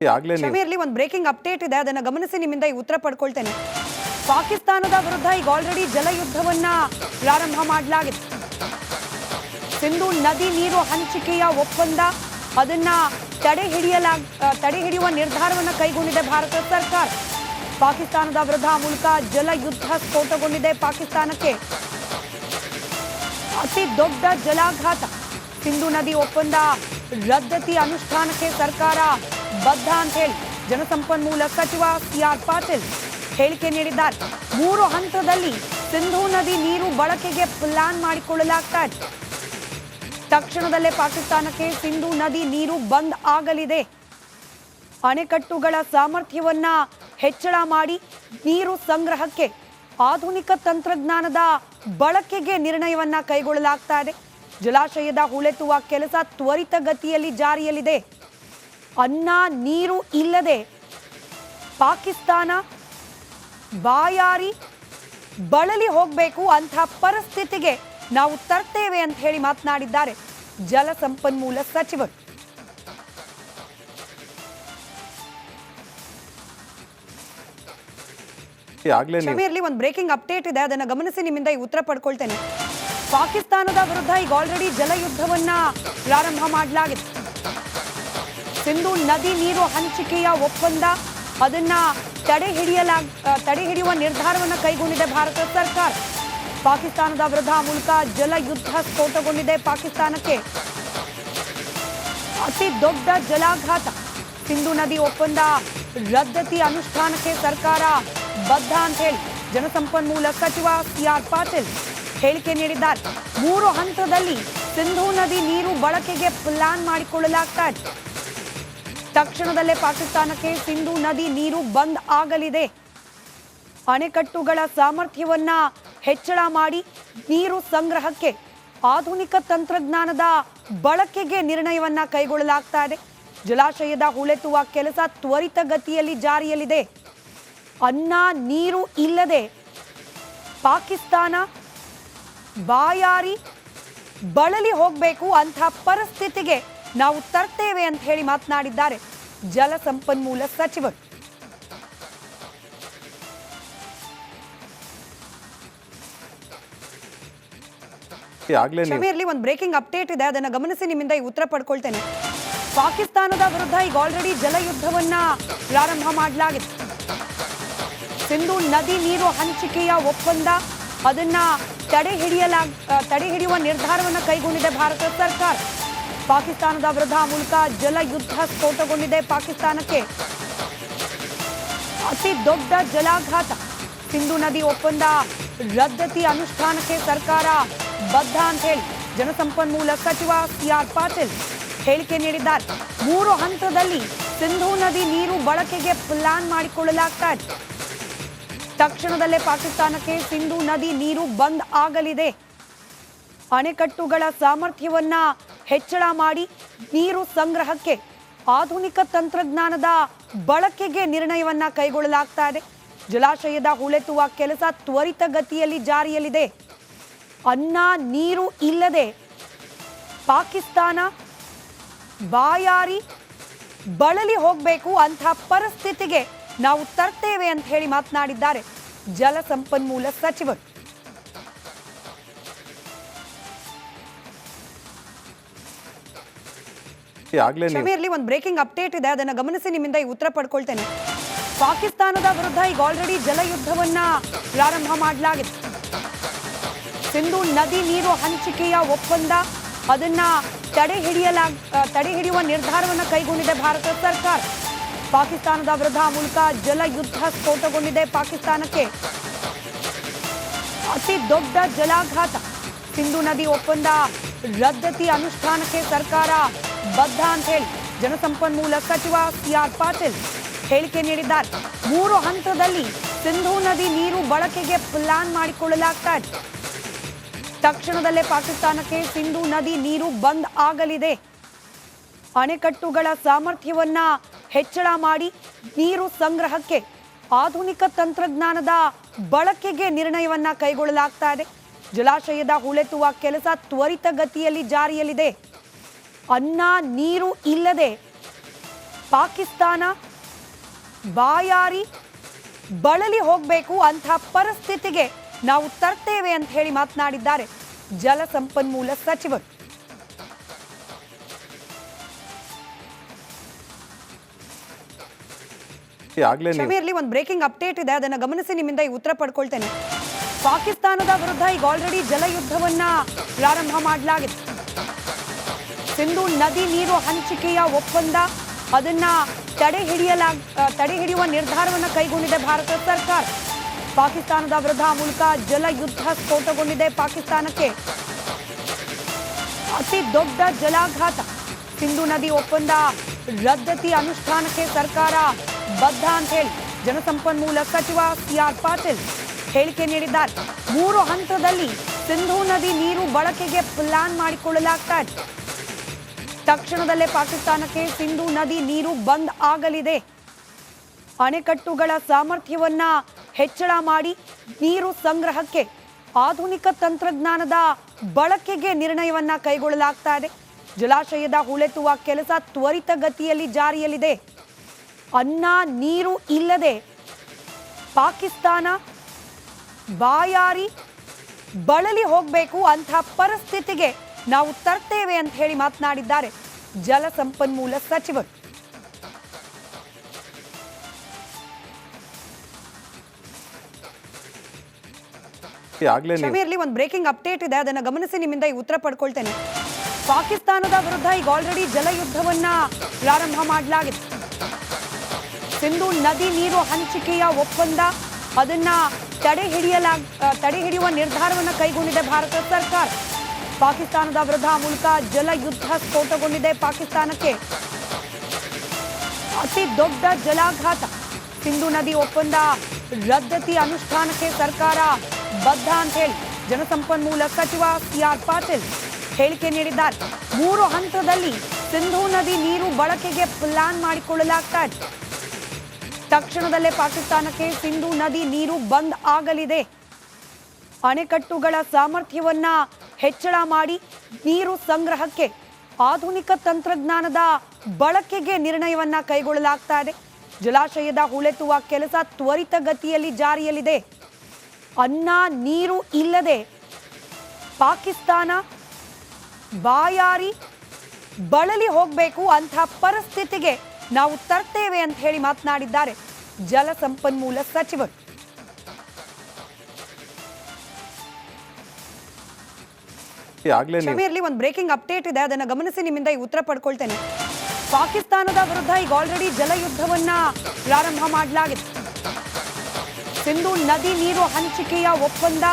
ಶಮೀರ್ಲಿ ಒಂದು breaking update ಇದೆ, ಅದನ್ನ ಗಮನಿಸಿ ನಿಮ್ಮಿಂದ ಈ ಉತ್ತರ ಪಡ್ಕೊಳ್ತೇನೆ. ಪಾಕಿಸ್ತಾನದ ವಿರುದ್ಧ ಈಗ ಆಲ್ರೆಡಿ ಜಲಯುದ್ಧವನ್ನ ಪ್ರಾರಂಭ ಮಾಡಲಾಗಿದೆ. ಸಿಂಧೂ ನದಿ ನೀರು ಹಂಚಿಕೆಯ ಒಪ್ಪಂದ ಅದನ್ನ ತಡೆ ಹಿಡಿಯುವ ನಿರ್ಧಾರವನ್ನು ಕೈಗೊಂಡಿದೆ ಭಾರತ ಸರ್ಕಾರ. ಪಾಕಿಸ್ತಾನದ ವಿರುದ್ಧ ಮೂಲಕ ಜಲಯುದ್ಧ ಸ್ಫೋಟಗೊಂಡಿದೆ. ಪಾಕಿಸ್ತಾನಕ್ಕೆ ಅತಿ ದೊಡ್ಡ ಜಲಾಘಾತ. ಸಿಂಧೂ ನದಿ ಒಪ್ಪಂದ ರದ್ದತಿ ಅನುಷ್ಠಾನಕ್ಕೆ ಸರ್ಕಾರ ಬದ್ಧ ಅಂತ ಹೇಳಿ ಜಲಸಂಪನ್ಮೂಲ ಸಚಿವ ಸಿಆರ್ ಪಾಟೀಲ್ ಹೇಳಿಕೆ ನೀಡಿದ್ದಾರೆ. 3 ಹಂತದಲ್ಲಿ ಸಿಂಧೂ ನದಿ ನೀರು ಬಳಕೆಗೆ ಪ್ಲಾನ್ ಮಾಡಿಕೊಳ್ಳಲಾಗ್ತಾ ಇದೆ. ತಕ್ಷಣದಲ್ಲೇ ಪಾಕಿಸ್ತಾನಕ್ಕೆ ಸಿಂಧೂ ನದಿ ನೀರು ಬಂದ್ ಆಗಲಿದೆ. ಅಣೆಕಟ್ಟುಗಳ ಸಾಮರ್ಥ್ಯವನ್ನ ಹೆಚ್ಚಳ ಮಾಡಿ ನೀರು ಸಂಗ್ರಹಕ್ಕೆ ಆಧುನಿಕ ತಂತ್ರಜ್ಞಾನದ ಬಳಕೆಗೆ ನಿರ್ಣಯವನ್ನ ಕೈಗೊಳ್ಳಲಾಗ್ತಾ ಇದೆ. ಜಲಾಶಯದ ಹೂಳೆತ್ತುವ ಕೆಲಸ ತ್ವರಿತಗತಿಯಲ್ಲಿ ಜಾರಿಯಲ್ಲಿದೆ. ಅನ್ನ ನೀರು ಇಲ್ಲದೆ ಪಾಕಿಸ್ತಾನ ಬಾಯಾರಿ ಬಳಲಿ ಹೋಗಬೇಕು ಅಂತ ಪರಿಸ್ಥಿತಿಗೆ ನಾವು ತರ್ತೇವೆ ಅಂತ ಹೇಳಿ ಮಾತನಾಡಿದ್ದಾರೆ ಜಲಸಂಪನ್ಮೂಲ ಸಚಿವರು. ಶಮೀರ್ಲಿ ಒಂದು ಬ್ರೇಕಿಂಗ್ ಅಪ್ಡೇಟ್ ಇದೆ, ಅದನ್ನ ಗಮನಿಸಿ ನಿಮ್ಮಿಂದ ಈ ಉತ್ತರ ಪಡ್ಕೊಳ್ತೇನೆ. ಪಾಕಿಸ್ತಾನದ ವಿರುದ್ಧ ಈಗ ಆಲ್ರೆಡಿ ಜಲಯುದ್ಧವನ್ನ ಪ್ರಾರಂಭ ಮಾಡಲಾಗಿದೆ. ಸಿಂಧೂ ನದಿ ನೀರು ಹಂಚಿಕೆಯ ಒಪ್ಪಂದ ಅದನ್ನ ತಡೆ ಹಿಡಿಯುವ ನಿರ್ಧಾರವನ್ನು ಕೈಗೊಂಡಿದೆ ಭಾರತ ಸರ್ಕಾರ. ಪಾಕಿಸ್ತಾನದ ವಿರುದ್ಧ ಮೂಲಕ ಜಲಯುದ್ಧ ಸ್ಫೋಟಗೊಂಡಿದೆ. ಪಾಕಿಸ್ತಾನಕ್ಕೆ ಅತಿ ದೊಡ್ಡ ಜಲಾಘಾತ. ಸಿಂಧೂ ನದಿ ಒಪ್ಪಂದ ರದ್ದತಿ ಅನುಷ್ಠಾನಕ್ಕೆ ಸರ್ಕಾರ ಬದ್ಧ ಅಂತ ಹೇಳಿ ಜಲಸಂಪನ್ಮೂಲ ಸಚಿವ ಸಿಆರ್ ಪಾಟೀಲ್ ಹೇಳಿಕೆ ನೀಡಿದ್ದಾರೆ. 3 ಹಂತದಲ್ಲಿ ಸಿಂಧೂ ನದಿ ನೀರು ಬಳಕೆಗೆ ಪ್ಲಾನ್ ಮಾಡಿಕೊಳ್ಳಲಾಗ್ತಾ ಇದೆ. ತಕ್ಷಣದಲ್ಲೇ ಪಾಕಿಸ್ತಾನಕ್ಕೆ ಸಿಂಧೂ ನದಿ ನೀರು ಬಂದ್ ಆಗಲಿದೆ. ಅಣೆಕಟ್ಟುಗಳ ಸಾಮರ್ಥ್ಯವನ್ನ ಹೆಚ್ಚಳ ಮಾಡಿ ನೀರು ಸಂಗ್ರಹಕ್ಕೆ ಆಧುನಿಕ ತಂತ್ರಜ್ಞಾನದ ಬಳಕೆಗೆ ನಿರ್ಣಯವನ್ನ ಕೈಗೊಳ್ಳಲಾಗ್ತಾ ಇದೆ. ಜಲಾಶಯದ ಹೂಳೆತ್ತುವ ಕೆಲಸ ತ್ವರಿತಗತಿಯಲ್ಲಿ ಜಾರಿಯಲ್ಲಿದೆ. ಅನ್ನ ನೀರು ಇಲ್ಲದೆ ಪಾಕಿಸ್ತಾನ ಬಾಯಾರಿ ಬಳಲಿ ಹೋಗಬೇಕು ಅಂತ ಪರಿಸ್ಥಿತಿಗೆ ನಾವು ತರ್ತೇವೆ ಅಂತ ಹೇಳಿ ಮಾತನಾಡಿದ್ದಾರೆ ಜಲಸಂಪನ್ಮೂಲ ಸಚಿವರು. ಶಮೀರ್ಲಿ ಒಂದು ಬ್ರೇಕಿಂಗ್ ಅಪ್ಡೇಟ್ ಇದೆ, ಅದನ್ನ ಗಮನಿಸಿ ನಿಮ್ಮಿಂದ ಈ ಉತ್ತರ ಪಡ್ಕೊಳ್ತೇನೆ. ಪಾಕಿಸ್ತಾನದ ವಿರುದ್ಧ ಈಗ ಆಲ್ರೆಡಿ ಜಲಯುದ್ಧವನ್ನ ಪ್ರಾರಂಭ ಮಾಡಲಾಗಿದೆ. ಸಿಂಧೂ ನದಿ ನೀರು ಹಂಚಿಕೆಯ ಒಪ್ಪಂದ ಅದನ್ನ ತಡೆ ಹಿಡಿಯುವ ನಿರ್ಧಾರವನ್ನು ಕೈಗೊಂಡಿದೆ ಭಾರತ ಸರ್ಕಾರ. ಪಾಕಿಸ್ತಾನದ ವಿರುದ್ಧ ಮೂಲಕ ಜಲಯುದ್ಧ ಸ್ಫೋಟಗೊಂಡಿದೆ. ಪಾಕಿಸ್ತಾನಕ್ಕೆ ಅತಿ ದೊಡ್ಡ ಜಲಾಘಾತ. ಸಿಂಧೂ ನದಿ ಒಪ್ಪಂದ ರದ್ದತಿ ಅನುಷ್ಠಾನಕ್ಕೆ ಸರ್ಕಾರ ಬದ್ಧ ಅಂತ ಹೇಳಿ ಜಲಸಂಪನ್ಮೂಲ ಸಚಿವ ಸಿಆರ್ ಪಾಟೀಲ್ ಹೇಳಿಕೆ ನೀಡಿದ್ದಾರೆ. 3 ಹಂತದಲ್ಲಿ ಸಿಂಧೂ ನದಿ ನೀರು ಬಳಕೆಗೆ ಪ್ಲಾನ್ ಮಾಡಿಕೊಳ್ಳಲಾಗ್ತಾ ಇದೆ. ತಕ್ಷಣದಲ್ಲೇ ಪಾಕಿಸ್ತಾನಕ್ಕೆ ಸಿಂಧೂ ನದಿ ನೀರು ಬಂದ್ ಆಗಲಿದೆ. ಅಣೆಕಟ್ಟುಗಳ ಸಾಮರ್ಥ್ಯವನ್ನ ಹೆಚ್ಚಳ ಮಾಡಿ ನೀರು ಸಂಗ್ರಹಕ್ಕೆ ಆಧುನಿಕ ತಂತ್ರಜ್ಞಾನದ ಬಳಕೆಗೆ ನಿರ್ಣಯವನ್ನ ಕೈಗೊಳ್ಳಲಾಗ್ತಾ ಇದೆ. ಜಲಾಶಯದ ಹೂಳೆತ್ತುವ ಕೆಲಸ ತ್ವರಿತಗತಿಯಲ್ಲಿ ಜಾರಿಯಲ್ಲಿದೆ. ಅನ್ನ ನೀರು ಇಲ್ಲದೆ ಪಾಕಿಸ್ತಾನ ಬಾಯಾರಿ ಬಳಲಿ ಹೋಗಬೇಕು ಅಂತ ಪರಿಸ್ಥಿತಿಗೆ ನಾವು ತರ್ತೇವೆ ಅಂತ ಹೇಳಿ ಮಾತನಾಡಿದ್ದಾರೆ ಜಲಸಂಪನ್ಮೂಲ ಸಚಿವರು. ಶಮೀರ್ಲಿ ಒಂದು ಬ್ರೇಕಿಂಗ್ ಅಪ್ಡೇಟ್ ಇದೆ, ಅದನ್ನ ಗಮನಿಸಿ ನಿಮ್ಮಿಂದ ಈ ಉತ್ತರ ಪಡ್ಕೊಳ್ತೇನೆ. ಪಾಕಿಸ್ತಾನದ ವಿರುದ್ಧ ಈಗ ಆಲ್ರೆಡಿ ಜಲಯುದ್ಧವನ್ನ ಪ್ರಾರಂಭ ಮಾಡಲಾಗಿದೆ. ಸಿಂಧೂ ನದಿ ನೀರು ಹಂಚಿಕೆಯ ಒಪ್ಪಂದ ಅದನ್ನ ತಡೆ ಹಿಡಿಯುವ ನಿರ್ಧಾರವನ್ನು ಕೈಗೊಂಡಿದೆ ಭಾರತ ಸರ್ಕಾರ. ಪಾಕಿಸ್ತಾನದ ವಿರುದ್ಧ ಮೂಲಕ ಜಲಯುದ್ಧ ಸ್ಫೋಟಗೊಂಡಿದೆ. ಪಾಕಿಸ್ತಾನಕ್ಕೆ ಅತಿ ದೊಡ್ಡ ಜಲಾಘಾತ. ಸಿಂಧೂ ನದಿ ಒಪ್ಪಂದ ರದ್ದತಿ ಅನುಷ್ಠಾನಕ್ಕೆ ಸರ್ಕಾರ ಬದ್ಧ ಅಂತ ಹೇಳಿ ಜಲಸಂಪನ್ಮೂಲ ಸಚಿವ ಸಿಆರ್ ಪಾಟೀಲ್ ಹೇಳಿಕೆ ನೀಡಿದ್ದಾರೆ. 3 ಹಂತದಲ್ಲಿ ಸಿಂಧೂ ನದಿ ನೀರು ಬಳಕೆಗೆ ಪ್ಲಾನ್ ಮಾಡಿಕೊಳ್ಳಲಾಗ್ತಾ ಇದೆ. ತಕ್ಷಣದಲ್ಲೇ ಪಾಕಿಸ್ತಾನಕ್ಕೆ ಸಿಂಧೂ ನದಿ ನೀರು ಬಂದ್ ಆಗಲಿದೆ. ಅಣೆಕಟ್ಟುಗಳ ಸಾಮರ್ಥ್ಯವನ್ನ ಹೆಚ್ಚಳ ಮಾಡಿ ನೀರು ಸಂಗ್ರಹಕ್ಕೆ ಆಧುನಿಕ ತಂತ್ರಜ್ಞಾನದ ಬಳಕೆಗೆ ನಿರ್ಣಯವನ್ನ ಕೈಗೊಳ್ಳಲಾಗ್ತಾ ಇದೆ. ಜಲಾಶಯದ ಹೂಳೆತ್ತುವ ಕೆಲಸ ತ್ವರಿತಗತಿಯಲ್ಲಿ ಜಾರಿಯಲ್ಲಿದೆ. ಅನ್ನ ನೀರು ಇಲ್ಲದೆ ಪಾಕಿಸ್ತಾನ ಬಾಯಾರಿ ಬಳಲಿ ಹೋಗಬೇಕು ಅಂತ ಪರಿಸ್ಥಿತಿಗೆ ನಾವು ತರ್ತೇವೆ ಅಂತ ಹೇಳಿ ಮಾತನಾಡಿದ್ದಾರೆ ಜಲಸಂಪನ್ಮೂಲ ಸಚಿವರು. ಕ್ಷಮೆಯಿರಲಿ, ಒಂದು ಬ್ರೇಕಿಂಗ್ ಅಪ್ಡೇಟ್ ಇದೆ, ಅದನ್ನು ಗಮನಿಸಿ ನಿಮ್ಮಿಂದ ಈ ಉತ್ತರ ಪಡ್ಕೊಳ್ತೇನೆ. ಪಾಕಿಸ್ತಾನದ ವಿರುದ್ಧ ಈಗ ಆಲ್ರೆಡಿ ಜಲಯುದ್ಧವನ್ನ ಪ್ರಾರಂಭ ಮಾಡಲಾಗಿದೆ. ಸಿಂಧೂ ನದಿ ನೀರು ಹಂಚಿಕೆಯ ಒಪ್ಪಂದ ಅದನ್ನ ತಡೆ ಹಿಡಿಯುವ ನಿರ್ಧಾರವನ್ನು ಕೈಗೊಂಡಿದೆ ಭಾರತ ಸರ್ಕಾರ. ಪಾಕಿಸ್ತಾನದ ವಿರುದ್ಧ ಮೂಲಕ ಜಲಯುದ್ಧ ಸ್ಫೋಟಗೊಂಡಿದೆ. ಪಾಕಿಸ್ತಾನಕ್ಕೆ ಅತಿ ದೊಡ್ಡ ಜಲಾಘಾತ. ಸಿಂಧೂ ನದಿ ಒಪ್ಪಂದ ರದ್ದತಿ ಅನುಷ್ಠಾನಕ್ಕೆ ಸರ್ಕಾರ ಬದ್ಧ ಅಂತ ಹೇಳಿ ಜಲಸಂಪನ್ಮೂಲ ಸಚಿವ CR ಪಾಟೀಲ್ ಹೇಳಿಕೆ ನೀಡಿದ್ದಾರೆ. 3 ಹಂತದಲ್ಲಿ ಸಿಂಧೂ ನದಿ ನೀರು ಬಳಕೆಗೆ ಪ್ಲಾನ್ ಮಾಡಿಕೊಳ್ಳಲಾಗ್ತಾ ಇದೆ. ತಕ್ಷಣದಲ್ಲೇ ಪಾಕಿಸ್ತಾನಕ್ಕೆ ಸಿಂಧೂ ನದಿ ನೀರು ಬಂದ್ ಆಗಲಿದೆ. ಅಣೆಕಟ್ಟುಗಳ ಸಾಮರ್ಥ್ಯವನ್ನ ಹೆಚ್ಚಳ ಮಾಡಿ ನೀರು ಸಂಗ್ರಹಕ್ಕೆ ಆಧುನಿಕ ತಂತ್ರಜ್ಞಾನದ ಬಳಕೆಗೆ ನಿರ್ಣಯವನ್ನ ಕೈಗೊಳ್ಳಲಾಗ್ತಾ ಇದೆ. ಜಲಾಶಯದ ಹೂಳೆತ್ತುವ ಕೆಲಸ ತ್ವರಿತಗತಿಯಲ್ಲಿ ಜಾರಿಯಲ್ಲಿದೆ. ಅನ್ನ ನೀರು ಇಲ್ಲದೆ ಪಾಕಿಸ್ತಾನ ಬಾಯಾರಿ ಬಳಲಿ ಹೋಗಬೇಕು ಅಂತ ಪರಿಸ್ಥಿತಿಗೆ ನಾವು ತರ್ತೇವೆ ಅಂತ ಹೇಳಿ ಮಾತನಾಡಿದ್ದಾರೆ ಜಲಸಂಪನ್ಮೂಲ ಸಚಿವರು. ಕ್ಷಮೆಯಿರಲಿ, ಒಂದು ಬ್ರೇಕಿಂಗ್ ಅಪ್ಡೇಟ್ ಇದೆ, ಅದನ್ನು ಗಮನಿಸಿ ನಿಮ್ಮಿಂದ ಈ ಉತ್ತರ ಪಡ್ಕೊಳ್ತೇನೆ. ಪಾಕಿಸ್ತಾನದ ವಿರುದ್ಧ ಈಗ ಆಲ್ರೆಡಿ ಜಲಯುದ್ಧವನ್ನ ಪ್ರಾರಂಭ ಮಾಡಲಾಗಿದೆ. ಸಿಂಧೂ ನದಿ ನೀರು ಹಂಚಿಕೆಯ ಒಪ್ಪಂದ ಅದನ್ನ ತಡೆ ಹಿಡಿಯುವ ನಿರ್ಧಾರವನ್ನು ಕೈಗೊಂಡಿದೆ ಭಾರತ ಸರ್ಕಾರ. ಪಾಕಿಸ್ತಾನದ ವಿರುದ್ಧ ಮೂಲಕ ಜಲಯುದ್ಧ ಸ್ಫೋಟಗೊಂಡಿದೆ. ಪಾಕಿಸ್ತಾನಕ್ಕೆ ಅತಿ ದೊಡ್ಡ ಜಲಾಘಾತ. ಸಿಂಧೂ ನದಿ ಒಪ್ಪಂದ ರದ್ದತಿ ಅನುಷ್ಠಾನಕ್ಕೆ ಸರ್ಕಾರ ಬದ್ಧ ಅಂತ ಹೇಳಿ ಜಲಸಂಪನ್ಮೂಲ ಸಚಿವ CR ಪಾಟೀಲ್ ಹೇಳಿಕೆ ನೀಡಿದ್ದಾರೆ. 3 ಹಂತದಲ್ಲಿ ಸಿಂಧೂ ನದಿ ನೀರು ಬಳಕೆಗೆ ಪ್ಲಾನ್ ಮಾಡಿಕೊಳ್ಳಲಾಗ್ತಾ ಇದೆ. ತಕ್ಷಣದಲ್ಲೇ ಪಾಕಿಸ್ತಾನಕ್ಕೆ ಸಿಂಧೂ ನದಿ ನೀರು ಬಂದ್ ಆಗಲಿದೆ. ಅಣೆಕಟ್ಟುಗಳ ಸಾಮರ್ಥ್ಯವನ್ನ ಹೆಚ್ಚಳ ಮಾಡಿ ನೀರು ಸಂಗ್ರಹಕ್ಕೆ ಆಧುನಿಕ ತಂತ್ರಜ್ಞಾನದ ಬಳಕೆಗೆ ನಿರ್ಣಯವನ್ನ ಕೈಗೊಳ್ಳಲಾಗ್ತಾ ಇದೆ. ಜಲಾಶಯದ ಹೂಳೆತ್ತುವ ಕೆಲಸ ತ್ವರಿತಗತಿಯಲ್ಲಿ ಜಾರಿಯಲ್ಲಿದೆ. ಅನ್ನ ನೀರು ಇಲ್ಲದೆ ಪಾಕಿಸ್ತಾನ ಬಾಯಾರಿ ಬಳಲಿ ಹೋಗಬೇಕು ಅಂತ ಪರಿಸ್ಥಿತಿಗೆ ನಾವು ತರ್ತೇವೆ ಅಂತ ಹೇಳಿ ಮಾತನಾಡಿದ್ದಾರೆ ಜಲಸಂಪನ್ಮೂಲ ಸಚಿವರು. ಕ್ಷಮೆಯಿರಲಿ, ಒಂದು ಬ್ರೇಕಿಂಗ್ ಅಪ್ಡೇಟ್ ಇದೆ, ಅದನ್ನು ಗಮನಿಸಿ ನಿಮ್ಮಿಂದ ಈ ಉತ್ತರ ಪಡ್ಕೊಳ್ತೇನೆ. ಪಾಕಿಸ್ತಾನದ ವಿರುದ್ಧ ಈಗ ಆಲ್ರೆಡಿ ಜಲಯುದ್ಧವನ್ನ ಪ್ರಾರಂಭ ಮಾಡಲಾಗಿದೆ. ಸಿಂಧೂ ನದಿ ನೀರು ಹಂಚಿಕೆಯ ಒಪ್ಪಂದ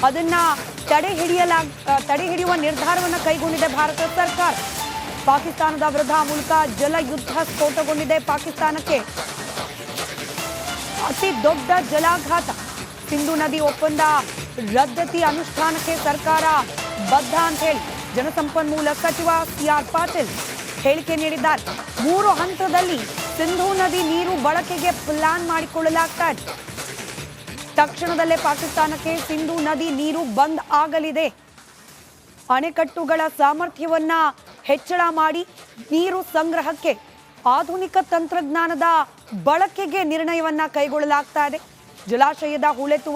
ಅದನ್ನ ತಡೆ ಹಿಡಿಯುವ ನಿರ್ಧಾರವನ್ನು ಕೈಗೊಂಡಿದೆ ಭಾರತ ಸರ್ಕಾರ. ಪಾಕಿಸ್ತಾನದ ವಿರುದ್ಧ ಮೂಲಕ ಜಲಯುದ್ಧ ಸ್ಫೋಟಗೊಂಡಿದೆ. ಪಾಕಿಸ್ತಾನಕ್ಕೆ ಅತಿ ದೊಡ್ಡ ಜಲಾಘಾತ. ಸಿಂಧೂ ನದಿ ಒಪ್ಪಂದ ರದ್ದತಿ ಅನುಷ್ಠಾನಕ್ಕೆ ಸರ್ಕಾರ ಬದ್ಧ ಅಂತ ಹೇಳಿ ಜಲಸಂಪನ್ಮೂಲ ಸಚಿವ CR ಪಾಟೀಲ್ ಹೇಳಿಕೆ ನೀಡಿದ್ದಾರೆ. 3 ಹಂತದಲ್ಲಿ ಸಿಂಧೂ ನದಿ ನೀರು ಬಳಕೆಗೆ ಪ್ಲಾನ್ ಮಾಡಿಕೊಳ್ಳಲಾಗ್ತಾ ಇದೆ. ತಕ್ಷಣದಲ್ಲೇ ಪಾಕಿಸ್ತಾನಕ್ಕೆ ಸಿಂಧೂ ನದಿ ನೀರು ಬಂದ್ ಆಗಲಿದೆ. ಅಣೆಕಟ್ಟುಗಳ ಸಾಮರ್ಥ್ಯವನ್ನ ಹೆಚ್ಚಳ ಮಾಡಿ ನೀರು ಸಂಗ್ರಹಕ್ಕೆ ಆಧುನಿಕ ತಂತ್ರಜ್ಞಾನದ ಬಳಕೆಗೆ ನಿರ್ಣಯವನ್ನ ಕೈಗೊಳ್ಳಲಾಗ್ತಾ ಇದೆ. ಜಲಾಶಯದ ಹೂಳೆತ್ತುವ